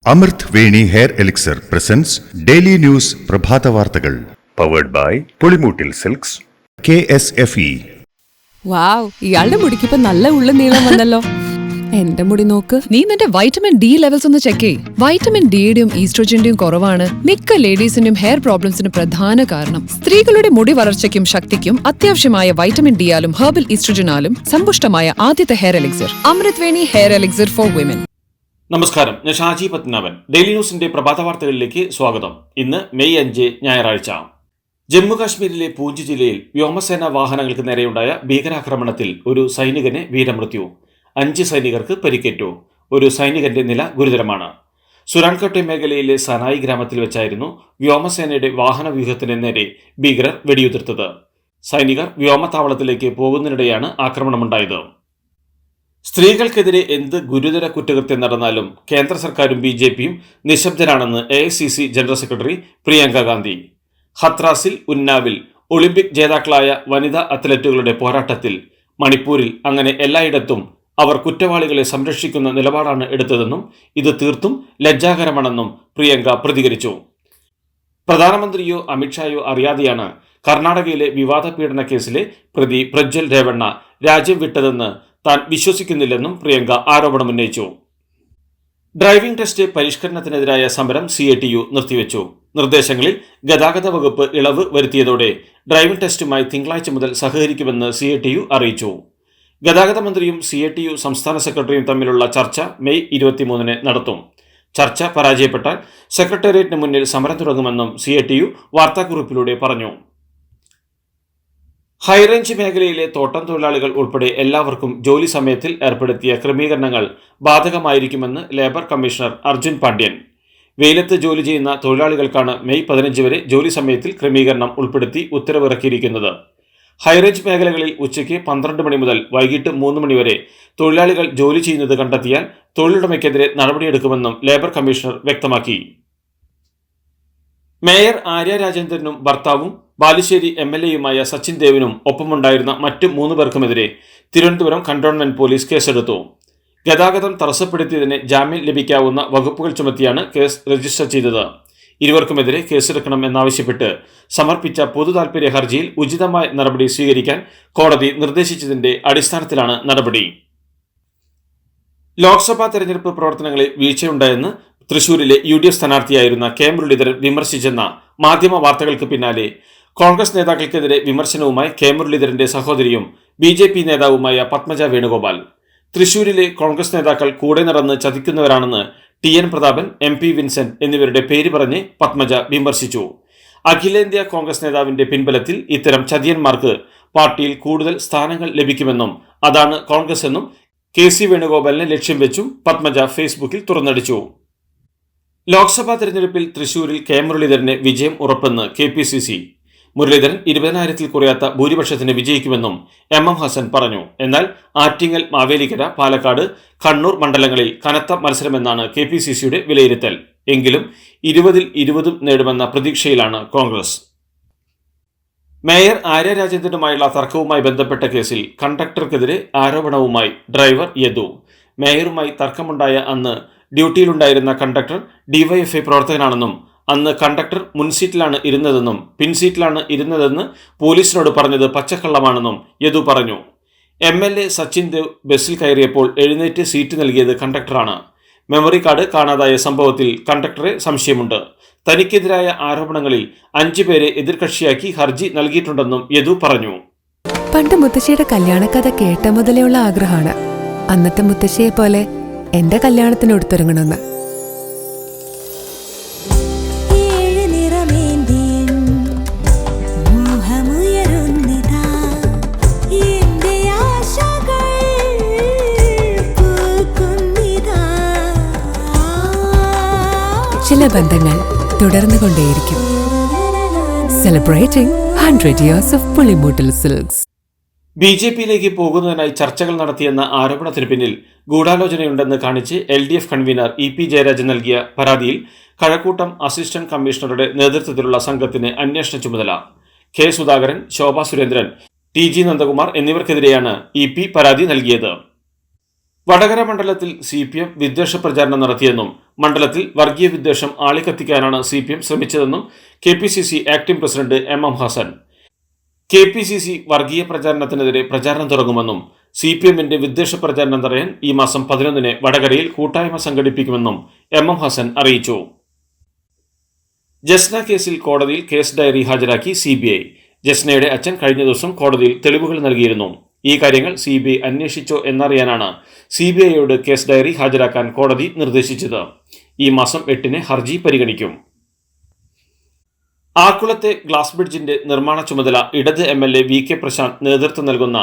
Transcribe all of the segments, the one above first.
അമൃത് Veni hair elixir presents daily news പ്രഭാത വാർത്തകൾ powered by Pulimoottil silks KSFE. Wow, ഇയാളുടെ മുടിക്കിപ്പോ നല്ല ഉള്ള നീളം വന്നല്ലോ. എന്റെ മുടി നോക്ക്. നീ നിന്റെ വൈറ്റമിൻ ഡി ലെവൽസ് ഒന്ന് ചെക്ക് ചെയ്യ്. വൈറ്റമിൻ ഡിയുടെയും ഈസ്ട്രോജന്റെയും കുറവാണ് മിക്ക ലേഡീസിന്റെയും ഹെയർ പ്രോബ്ലംസിന് പ്രധാന കാരണം. സ്ത്രീകളുടെ മുടി വളർച്ചയ്ക്കും ശക്തിക്കും അത്യാവശ്യമായ വൈറ്റമിൻ ഡിയാലും ഹെർബൽ ഈസ്ട്രോജനാലും സമ്പുഷ്ടമായ ആദ്യത്തെ hair elixir Amrit Veni hair elixir for women. നമസ്കാരം, ഞാൻ ഷാജി പത്മനാഭൻ. ഡെയിലി ന്യൂസിന്റെ പ്രഭാത വാർത്തകളിലേക്ക് സ്വാഗതം. ഇന്ന് മെയ് 5 ഞായറാഴ്ച. ജമ്മു കാശ്മീരിലെ പൂഞ്ച് ജില്ലയിൽ വ്യോമസേന വാഹനങ്ങൾക്ക് നേരെയുണ്ടായ ഭീകരാക്രമണത്തിൽ ഒരു സൈനികന് വീരമൃത്യു, 5 സൈനികർക്ക് പരിക്കേറ്റു. ഒരു സൈനികന്റെ നില ഗുരുതരമാണ്. സുരാൻകോട്ടെ മേഖലയിലെ സനായി ഗ്രാമത്തിൽ വെച്ചായിരുന്നു വ്യോമസേനയുടെ വാഹനവ്യൂഹത്തിന് നേരെ ഭീകരർ വെടിയുതിർത്തത്. സൈനികർ വ്യോമത്താവളത്തിലേക്ക് പോകുന്നതിനിടെയാണ് ആക്രമണമുണ്ടായത്. സ്ത്രീകൾക്കെതിരെ എന്ത് ഗുരുതര കുറ്റകൃത്യം നടന്നാലും കേന്ദ്ര സർക്കാരും BJPയും നിശബ്ദരാണെന്ന് AICC general secretary Priyanka Gandhi. ഹത്രാസിൽ, ഉന്നാവിൽ ഒളിമ്പിക് ജേതാക്കളായ വനിതാ അത്ലറ്റുകളുടെ പോരാട്ടത്തിൽ, മണിപ്പൂരിൽ, അങ്ങനെ എല്ലായിടത്തും അവർ കുറ്റവാളികളെ സംരക്ഷിക്കുന്ന നിലപാടാണ് എടുത്തതെന്നും ഇത് തീർത്തും ലജ്ജാകരമാണെന്നും പ്രിയങ്ക പ്രതികരിച്ചു. പ്രധാനമന്ത്രിയോ അമിത്ഷായോ അറിയാതെയാണ് കർണാടകയിലെ വിവാദ പീഡന കേസിലെ പ്രതി പ്രജ്വൽ രേവണ്ണ രാജ്യം വിട്ടതെന്ന് താൻ വിശ്വസിക്കുന്നില്ലെന്നും പ്രിയങ്ക ആരോപണമുന്നയിച്ചു. ഡ്രൈവിംഗ് ടെസ്റ്റ് പരിഷ്കരണത്തിനെതിരായ സമരം CATU നിർത്തിവെച്ചു. നിർദ്ദേശങ്ങളിൽ ഗതാഗത വകുപ്പ് ഇളവ് വരുത്തിയതോടെ ഡ്രൈവിംഗ് ടെസ്റ്റുമായി തിങ്കളാഴ്ച മുതൽ സഹകരിക്കുമെന്ന് CATU അറിയിച്ചു. ഗതാഗത മന്ത്രിയും CATU സംസ്ഥാന സെക്രട്ടറിയും തമ്മിലുള്ള ചർച്ച മെയ് 23 നടത്തും. ചർച്ച പരാജയപ്പെട്ടാൽ സെക്രട്ടേറിയറ്റിന് മുന്നിൽ സമരം തുടങ്ങുമെന്നും CATU വാർത്താക്കുറിപ്പിലൂടെ പറഞ്ഞു. ഹൈറേഞ്ച് മേഖലയിലെ തോട്ടം തൊഴിലാളികൾ ഉൾപ്പെടെ എല്ലാവർക്കും ജോലി സമയത്തിൽ ഏർപ്പെടുത്തിയ ക്രമീകരണങ്ങൾ ബാധകമായിരിക്കുമെന്ന് ലേബർ കമ്മീഷണർ അർജുൻ പാണ്ഡ്യൻ. വെയിലത്ത് ജോലി ചെയ്യുന്ന തൊഴിലാളികൾക്കാണ് മെയ് 15 വരെ ജോലി സമയത്തിൽ ക്രമീകരണം ഉൾപ്പെടുത്തി ഉത്തരവിറക്കിയിരിക്കുന്നത്. ഹൈറേഞ്ച് മേഖലകളിൽ ഉച്ചയ്ക്ക് 12 മണി മുതൽ വൈകിട്ട് 3 മണി വരെ തൊഴിലാളികൾ ജോലി ചെയ്യുന്നത് കണ്ടെത്തിയാൽ തൊഴിലുടമയ്ക്കെതിരെ നടപടിയെടുക്കുമെന്നും ലേബർ കമ്മീഷണർ വ്യക്തമാക്കി. മേയർ ആര്യ രാജേന്ദ്രനും ഭർത്താവും ബാലുശ്ശേരി MLAയുമായ സച്ചിൻ ദേവിനും ഒപ്പമുണ്ടായിരുന്ന മറ്റ് 3 പേർക്കുമെതിരെ തിരുവനന്തപുരം കന്റോൺമെന്റ് പോലീസ് കേസെടുത്തു. ഗതാഗതം തടസ്സപ്പെടുത്തിയതിന് ജാമ്യം ലഭിക്കാവുന്ന വകുപ്പുകൾ ചുമത്തിയാണ് കേസ് രജിസ്റ്റർ ചെയ്തത്. ഇരുവർക്കുമെതിരെ കേസെടുക്കണം എന്നാവശ്യപ്പെട്ട് സമർപ്പിച്ച പൊതു താൽപര്യ ഹർജിയിൽ ഉചിതമായ നടപടി സ്വീകരിക്കാൻ കോടതി നിർദ്ദേശിച്ചതിന്റെ അടിസ്ഥാനത്തിലാണ് നടപടി. ലോക്സഭാ തെരഞ്ഞെടുപ്പ് പ്രവർത്തനങ്ങളിൽ വീഴ്ചയുണ്ടായെന്ന് തൃശൂരിലെ UDF സ്ഥാനാർത്ഥിയായിരുന്ന K മുരളീധരൻ വിമർശിച്ചെന്ന മാധ്യമ വാർത്തകൾക്ക് പിന്നാലെ കോൺഗ്രസ് നേതാക്കൾക്കെതിരെ വിമർശനവുമായി K മുരളീധരന്റെ സഹോദരിയും BJP നേതാവുമായ പത്മജ വേണുഗോപാൽ. തൃശൂരിലെ കോൺഗ്രസ് നേതാക്കൾ കൂടെ നടന്ന് ചതിക്കുന്നവരാണെന്ന് TN പ്രതാപൻ, MP വിൻസെന്റ് എന്നിവരുടെ പേര് പറഞ്ഞ് പത്മജ വിമർശിച്ചു. അഖിലേന്ത്യാ കോൺഗ്രസ് നേതാവിന്റെ പിൻബലത്തിൽ ഇത്തരം ചതിയന്മാർക്ക് പാർട്ടിയിൽ കൂടുതൽ സ്ഥാനങ്ങൾ ലഭിക്കുമെന്നും അതാണ് കോൺഗ്രസ് എന്നും KC വേണുഗോപാലിനെ ലക്ഷ്യം വെച്ചും പത്മജ ഫേസ്ബുക്കിൽ തുറന്നടിച്ചു. ലോക്സഭാ തെരഞ്ഞെടുപ്പിൽ തൃശൂരിൽ K മുരളീധരന് വിജയം ഉറപ്പെന്ന് KPCC. മുരളീധരൻ 20,000-ൽ കുറയാത്ത ഭൂരിപക്ഷത്തിന് വിജയിക്കുമെന്നും MM ഹസൻ പറഞ്ഞു. എന്നാൽ ആറ്റിങ്ങൽ, മാവേലിക്കര, പാലക്കാട്, കണ്ണൂർ മണ്ഡലങ്ങളിൽ കനത്ത മത്സരമെന്നാണ് KPCCയുടെ വിലയിരുത്തൽ. എങ്കിലും 20-ൽ 20 നേടുമെന്ന പ്രതീക്ഷയിലാണ് കോൺഗ്രസ്. മേയർ ആര്യ രാജേന്ദ്രനുമായുള്ള തർക്കവുമായി ബന്ധപ്പെട്ട കേസിൽ കണ്ടക്ടർക്കെതിരെ ആരോപണവുമായി ഡ്രൈവർ യദു. മേയറുമായി തർക്കമുണ്ടായ അന്ന് ഡ്യൂട്ടിയിലുണ്ടായിരുന്ന കണ്ടക്ടർ DYFI പ്രവർത്തകനാണെന്നും അന്ന് കണ്ടക്ടർ മുൻസീറ്റിലാണ് ഇരുന്നതെന്നും പിൻസീറ്റിലാണ് ഇരുന്നതെന്ന് പോലീസിനോട് പറഞ്ഞത് പച്ചക്കള്ളമാണെന്നും യദു പറഞ്ഞു. MLA സച്ചിൻ ദേവ് ബസ്സിൽ കയറിയപ്പോൾ എഴുന്നേറ്റ് സീറ്റ് നൽകിയത് കണ്ടക്ടറാണ്. മെമ്മറി കാർഡ് കാണാതായ സംഭവത്തിൽ കണ്ടക്ടറെ സംശയമുണ്ട്. തനിക്കെതിരായ ആരോപണങ്ങളിൽ 5 പേരെ എതിർകക്ഷിയാക്കി ഹർജി നൽകിയിട്ടുണ്ടെന്നും യദു പറഞ്ഞു. പണ്ട് മുത്തശ്ശിയുടെ കല്യാണക്കഥ കേട്ട മുതലേ ഉള്ള ആഗ്രഹമാണ് അന്നത്തെ മുത്തശ്ശിയെ പോലെ എന്റെ കല്യാണത്തിന് എടുത്തൊരുങ്ങണമെന്ന്. ചില ബന്ധങ്ങൾ തുടർന്നുകൊണ്ടേയിരിക്കും. Celebrating 100 years of Pulimoottil silks. BJPയിലേക്ക് പോകുന്നതിനായി ചർച്ചകൾ നടത്തിയെന്ന ആരോപണത്തിന് പിന്നിൽ ഗൂഢാലോചനയുണ്ടെന്ന് കാണിച്ച് LDF കൺവീനർ EP ജയരാജൻ നൽകിയ പരാതിയിൽ കഴക്കൂട്ടം അസിസ്റ്റന്റ് കമ്മീഷണറുടെ നേതൃത്വത്തിലുള്ള സംഘത്തിന് അന്വേഷണ ചുമതല. K സുധാകരൻ, ശോഭ സുരേന്ദ്രൻ, TG നന്ദകുമാർ എന്നിവർക്കെതിരെയാണ് EP പരാതി നൽകിയത്. വടകര മണ്ഡലത്തിൽ CPM വിദ്വേഷ പ്രചാരണം നടത്തിയെന്നും മണ്ഡലത്തിൽ വർഗീയ വിദ്വേഷം ആളിക്കത്തിക്കാനാണ് CPM ശ്രമിച്ചതെന്നും KPCC acting president MM Hasan. KPCC വർഗീയ പ്രചാരണത്തിനെതിരെ പ്രചാരണം തുടങ്ങുമെന്നും CPMന്റെ വിദ്വേഷ പ്രചാരണം തടയാൻ ഈ മാസം 11 വടകരയിൽ കൂട്ടായ്മ സംഘടിപ്പിക്കുമെന്നും MM ഹസൻ അറിയിച്ചു. ജസ്ന കേസിൽ കോടതിയിൽ കേസ് ഡയറി ഹാജരാക്കി CBI. ജസ്നയുടെ അച്ഛൻ കഴിഞ്ഞ ദിവസം കോടതിയിൽ തെളിവുകൾ നൽകിയിരുന്നു. ഈ കാര്യങ്ങൾ CBI അന്വേഷിച്ചോ എന്നറിയാനാണ് CBIയോട് കേസ് ഡയറി ഹാജരാക്കാൻ കോടതി നിർദ്ദേശിച്ചത്. ഈ മാസം 8 ഹർജി പരിഗണിക്കും. ആക്കുളത്തെ ഗ്ലാസ് ബ്രിഡ്ജിന്റെ നിർമ്മാണ ചുമതല ഇടത് MLA VK പ്രശാന്ത് നേതൃത്വം നൽകുന്ന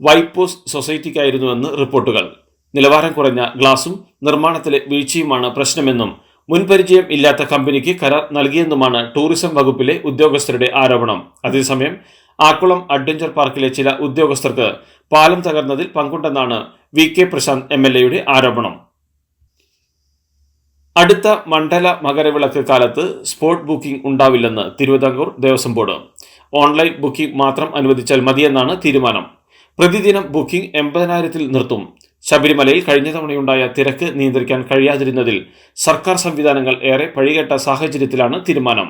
വൈപ്പോസ് സൊസൈറ്റിക്കായിരുന്നുവെന്ന് റിപ്പോർട്ടുകൾ. നിലവാരം കുറഞ്ഞ ഗ്ലാസും നിർമ്മാണത്തിലെ വീഴ്ചയുമാണ് പ്രശ്നമെന്നും മുൻപരിചയം ഇല്ലാത്ത കമ്പനിക്ക് കരാർ നൽകിയെന്നുമാണ് ടൂറിസം വകുപ്പിലെ ഉദ്യോഗസ്ഥരുടെ ആരോപണം. അതേസമയം ആക്കുളം അഡ്വഞ്ചർ പാർക്കിലെ ചില ഉദ്യോഗസ്ഥർക്ക് പാലം തകർന്നതിൽ പങ്കുണ്ടെന്നാണ് VK പ്രശാന്ത് MLAയുടെ ആരോപണം. അടുത്ത മണ്ഡല മകരവിളക്ക് കാലത്ത് സ്പോട്ട് ബുക്കിംഗ് ഉണ്ടാവില്ലെന്ന് Thiruvithamkoor Devaswom board. Online booking മാത്രം അനുവദിച്ചാൽ മതിയെന്നാണ് തീരുമാനം. പ്രതിദിനം ബുക്കിംഗ് 80,000-ൽ നിർത്തും. ശബരിമലയിൽ കഴിഞ്ഞ തവണയുണ്ടായ തിരക്ക് നിയന്ത്രിക്കാൻ കഴിയാതിരുന്നതിൽ സർക്കാർ സംവിധാനങ്ങൾ ഏറെ പഴികേട്ട സാഹചര്യത്തിലാണ് തീരുമാനം.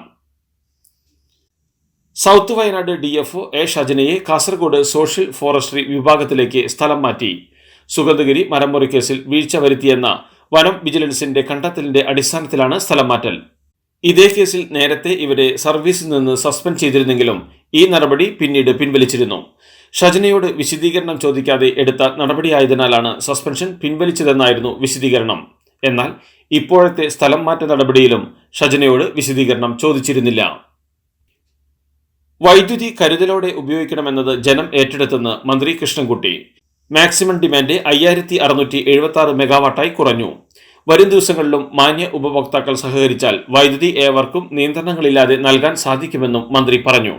സൗത്ത് വയനാട് DFO A ഷജനയെ കാസർഗോഡ് സോഷ്യൽ ഫോറസ്ട്രി വിഭാഗത്തിലേക്ക് സ്ഥലം മാറ്റി. സുഗന്ധഗിരി മരംമുറി കേസിൽ വീഴ്ച വരുത്തിയെന്ന വനം വിജിലൻസിന്റെ കണ്ടെത്തലിന്റെ അടിസ്ഥാനത്തിലാണ് സ്ഥലം മാറ്റൽ. ഇതേ കേസിൽ നേരത്തെ ഇവരെ സർവീസിൽ നിന്ന് സസ്പെൻഡ് ചെയ്തിരുന്നെങ്കിലും ഈ നടപടി പിന്നീട് പിൻവലിച്ചിരുന്നു. ഷജനയോട് വിശദീകരണം ചോദിക്കാതെ എടുത്ത നടപടിയായതിനാലാണ് സസ്പെൻഷൻ പിൻവലിച്ചതെന്നായിരുന്നു വിശദീകരണം. എന്നാൽ ഇപ്പോഴത്തെ സ്ഥലം മാറ്റ നടപടിയിലും ഷജനയോട് വിശദീകരണം ചോദിച്ചിരുന്നില്ല. വൈദ്യുതി കരുതലോടെ ഉപയോഗിക്കണമെന്നത് ജനം ഏറ്റെടുത്തെന്ന് മന്ത്രി കൃഷ്ണൻകുട്ടി. മാക്സിമം ഡിമാൻഡ് 5676 മെഗാവാട്ടായി കുറഞ്ഞു. വരും ദിവസങ്ങളിലും മാന്യ ഉപഭോക്താക്കൾ സഹകരിച്ചാൽ വൈദ്യുതി ഏവർക്കും നിയന്ത്രണങ്ങളില്ലാതെ നൽകാൻ സാധിക്കുമെന്നും മന്ത്രി പറഞ്ഞു.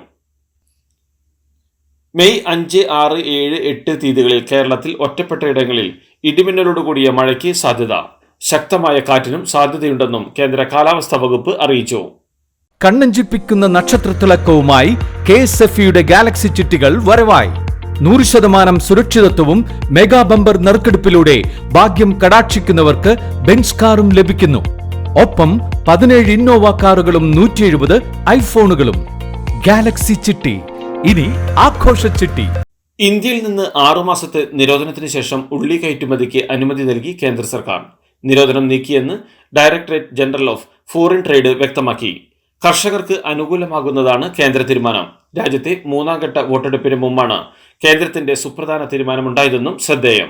മെയ് 5, 6, 7, 8 തീയതികളിൽ കേരളത്തിൽ ഒറ്റപ്പെട്ടയിടങ്ങളിൽ ഇടിമിന്നലോടുകൂടിയ മഴയ്ക്ക് സാധ്യത. ശക്തമായ കാറ്റിനും സാധ്യതയുണ്ടെന്നും കേന്ദ്ര കാലാവസ്ഥാ വകുപ്പ് അറിയിച്ചു. കണ്ണഞ്ചിപ്പിക്കുന്ന നക്ഷത്രത്തിളക്കവുമായി KSFEയുടെ ഗാലക്സി ചിട്ടികൾ വരവായി. 100% സുരക്ഷിതത്വവും മെഗാ ബമ്പർ നറുക്കെടുപ്പിലൂടെ ഭാഗ്യം കടാക്ഷിക്കുന്നവർക്ക് ബെൻസ് കാറും ലഭിക്കുന്നു. ഒപ്പം 17 ഇന്നോവ കാറുകളും 170 ഐഫോണുകളും. ഗാലക്സി ചിട്ടി ഇനി ആഘോഷ ചിട്ടി. ഇന്ത്യയിൽ നിന്ന് 6 മാസത്തെ നിരോധനത്തിന് ശേഷം ഉള്ളി കയറ്റുമതിക്ക് അനുമതി നൽകി കേന്ദ്ര സർക്കാർ. നിരോധനം നീക്കിയെന്ന് directorate general of foreign trade വ്യക്തമാക്കി. കർഷകർക്ക് അനുകൂലമാകുന്നതാണ് കേന്ദ്ര തീരുമാനം. രാജ്യത്തെ 3ാം ഘട്ട വോട്ടെടുപ്പിന് മുമ്പാണ് കേന്ദ്രത്തിന്റെ സുപ്രധാന തീരുമാനമുണ്ടായതെന്നും ശ്രദ്ധേയം.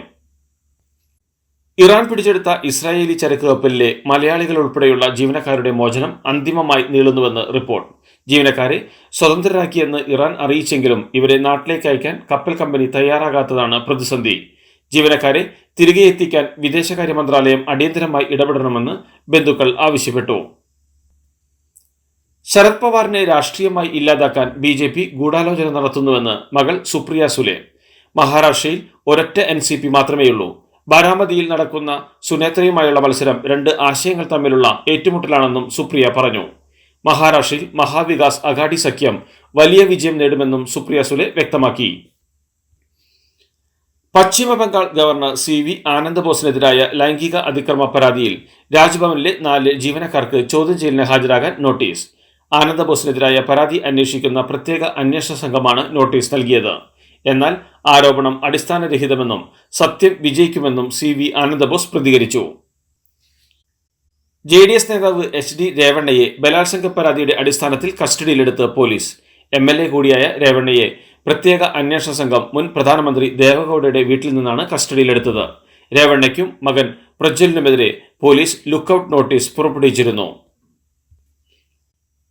ഇറാൻ പിടിച്ചെടുത്ത ഇസ്രായേലി ചരക്ക് കപ്പലിലെ മലയാളികൾ ഉൾപ്പെടെയുള്ള ജീവനക്കാരുടെ മോചനം അന്തിമമായി നീളുന്നുവെന്ന് റിപ്പോർട്ട്. ജീവനക്കാരെ സ്വതന്ത്രരാക്കിയെന്ന് ഇറാൻ അറിയിച്ചെങ്കിലും ഇവരെ നാട്ടിലേക്ക് അയക്കാൻ കപ്പൽ കമ്പനി തയ്യാറാകാത്തതാണ് പ്രതിസന്ധി. ജീവനക്കാരെ തിരികെ എത്തിക്കാൻ വിദേശകാര്യ മന്ത്രാലയം അടിയന്തരമായി ഇടപെടണമെന്ന് ബന്ധുക്കൾ ആവശ്യപ്പെട്ടു. ശരത് പവാറിനെ രാഷ്ട്രീയമായി ഇല്ലാതാക്കാൻ BJP ഗൂഢാലോചന നടത്തുന്നുവെന്ന് മകൾ സുപ്രിയ സുലെ. മഹാരാഷ്ട്രയിൽ ഒരൊറ്റ NCP മാത്രമേയുള്ളൂ. ബാരാമതിയിൽ നടക്കുന്ന സുനേത്രയുമായുള്ള മത്സരം 2 ആശയങ്ങൾ തമ്മിലുള്ള ഏറ്റുമുട്ടലാണെന്നും സുപ്രിയ പറഞ്ഞു. മഹാരാഷ്ട്രയിൽ മഹാവികാസ് അഘാഡി സഖ്യം വലിയ വിജയം നേടുമെന്നും സുപ്രിയ സുലെ വ്യക്തമാക്കി. പശ്ചിമ ബംഗാൾ ഗവർണർ CV ആനന്ദബോസിനെതിരായ ലൈംഗിക അതിക്രമ പരാതിയിൽ രാജ്ഭവനിലെ 4 ജീവനക്കാർക്ക് ചോദ്യം ചെയ്യലിന് ഹാജരാകാൻ നോട്ടീസ്. ആനന്ദബോസിനെതിരായ പരാതി അന്വേഷിക്കുന്ന പ്രത്യേക അന്വേഷണ സംഘമാണ് നോട്ടീസ് നൽകിയത്. എന്നാൽ ആരോപണം അടിസ്ഥാനരഹിതമെന്നും സത്യം വിജയിക്കുമെന്നും CV ആനന്ദബോസ് പ്രതികരിച്ചു. JDS നേതാവ് HD രേവണ്ണയെ ബലാത്സംഗ പരാതിയുടെ അടിസ്ഥാനത്തിൽ കസ്റ്റഡിയിലെടുത്ത് പോലീസ്. MLA കൂടിയായ രേവണ്ണയെ പ്രത്യേക അന്വേഷണ സംഘം മുൻ പ്രധാനമന്ത്രി ദേവഗൌഡയുടെ വീട്ടിൽ നിന്നാണ് കസ്റ്റഡിയിലെടുത്തത്. രേവണ്ണയ്ക്കും മകൻ പ്രജ്വലിനുമെതിരെ പോലീസ് ലുക്കൌട്ട് നോട്ടീസ് പുറപ്പെടുവിച്ചിരുന്നു.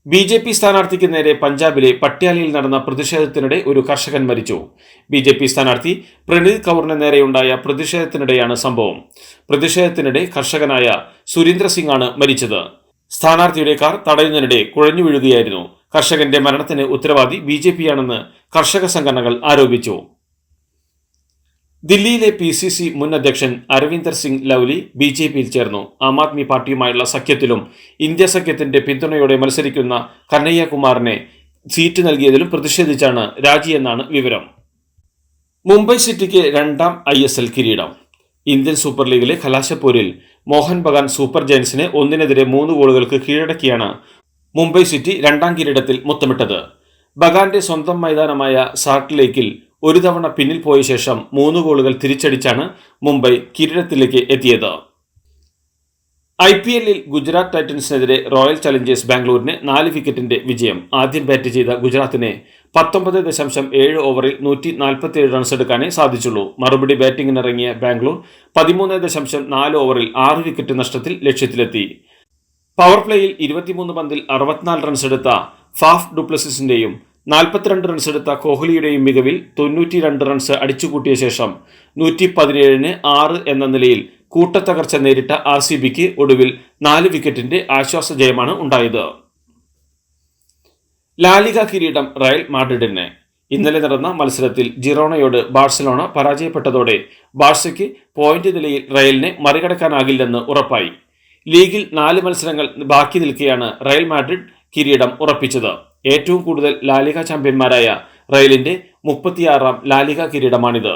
BJP സ്ഥാനാർത്ഥിക്ക് നേരെ പഞ്ചാബിലെ പട്യാലയിൽ നടന്ന പ്രതിഷേധത്തിനിടെ ഒരു കർഷകൻ മരിച്ചു. BJP സ്ഥാനാർത്ഥി പ്രണീത് കൗറിന് നേരെയുണ്ടായ പ്രതിഷേധത്തിനിടെയാണ് സംഭവം. പ്രതിഷേധത്തിനിടെ കർഷകനായ സുരീന്ദ്ര സിംഗ് ആണ് മരിച്ചത്. സ്ഥാനാർത്ഥിയുടെ കാർ തടയുന്നതിനിടെ കുഴഞ്ഞു വീഴുകയായിരുന്നു. കർഷകന്റെ മരണത്തിന് ഉത്തരവാദി BJP-യാണെന്ന് കർഷക സംഘടനകൾ ആരോപിച്ചു. ദില്ലിയിലെ PCC മുൻ അധ്യക്ഷൻ അരവിന്ദർ സിംഗ് ലൗലി BJP-യിൽ ചേർന്നു. ആം ആദ്മി പാർട്ടിയുമായുള്ള സഖ്യത്തിലും ഇന്ത്യ സഖ്യത്തിന്റെ പിന്തുണയോടെ മത്സരിക്കുന്ന കന്നയ്യ കുമാറിനെ സീറ്റ് നൽകിയതിലും പ്രതിഷേധിച്ചാണ് രാജിയെന്നാണ് വിവരം. മുംബൈ സിറ്റിക്ക് 2ാം ISL കിരീടം. ഇന്ത്യൻ സൂപ്പർ ലീഗിലെ കലാശപ്പോരിൽ മോഹൻ ബഗാൻ സൂപ്പർ ജയൻസിനെ 1-3 ഗോളുകൾക്ക് കീഴടക്കിയാണ് മുംബൈ സിറ്റി രണ്ടാം കിരീടത്തിൽ മുത്തമിട്ടത്. ബഗാന്റെ സ്വന്തം മൈതാനമായ സാൾട്ട് ലേക്കിൽ ഒരു തവണ പിന്നിൽ പോയ ശേഷം 3 ഗോളുകൾ തിരിച്ചടിച്ചാണ് മുംബൈ കിരീടത്തിലേക്ക് എത്തിയത്. IPL-ൽ ഗുജറാത്ത് ടൈറ്റൻസിനെതിരെ റോയൽ ചലഞ്ചേഴ്സ് ബാംഗ്ലൂരിന് 4 വിക്കറ്റിന്റെ വിജയം. ആദ്യം ബാറ്റ് ചെയ്ത ഗുജറാത്തിന് 19.7 ഓവറിൽ 147 റൺസ് എടുക്കാനേ സാധിച്ചുള്ളൂ. മറുപടി ബാറ്റിംഗിനിറങ്ങിയ ബാംഗ്ലൂർ 13.4 ഓവറിൽ 6 വിക്കറ്റ് നഷ്ടത്തിൽ ലക്ഷ്യത്തിലെത്തി. പവർ പ്ലേയിൽ 23 പന്തിൽ 64 റൺസ് എടുത്ത ഫാഫ് ഡുപ്ലസിസിന്റെയും 42 റൺസ് എടുത്ത കോഹ്ലിയുടെയും മികവിൽ 92 റൺസ് അടിച്ചുകൂട്ടിയ ശേഷം 117-6 എന്ന നിലയിൽ കൂട്ടത്തകർച്ച നേരിട്ട RCBക്ക് ഒടുവിൽ 4 വിക്കറ്റിന്റെ ആശ്വാസ ജയമാണ് ഉണ്ടായത്. ലാലിഗ കിരീടം റയൽ മാഡ്രിഡിന്. ഇന്നലെ നടന്ന മത്സരത്തിൽ ജിറോണയോട് ബാഴ്സലോണ പരാജയപ്പെട്ടതോടെ ബാഴ്സയ്ക്ക് പോയിന്റ് നിലയിൽ റയലിനെ മറികടക്കാനാകില്ലെന്ന് ഉറപ്പായി. ലീഗിൽ 4 മത്സരങ്ങൾ ബാക്കി നിൽക്കെയാണ് റയൽ മാഡ്രിഡ് കിരീടം ഉറപ്പിച്ചത്. ഏറ്റവും കൂടുതൽ ലാലിഗ ചാമ്പ്യന്മാരായ റയലിന്റെ 36ാം ലാലിഗ കിരീടമാണിത്.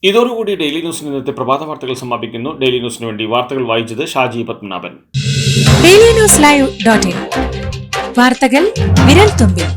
ഇതോടുകൂടി ഡെയിലി ന്യൂസിന് ഇന്നത്തെ പ്രഭാത വാർത്തകൾ സമാപിക്കുന്നു. ഡെയിലി ന്യൂസിന് വേണ്ടി വാർത്തകൾ വായിച്ചത് ഷാജി പത്മനാഭൻ. DailyNewsLive.in വാർത്തകൾ വിരൽ തുമ്പിൽ.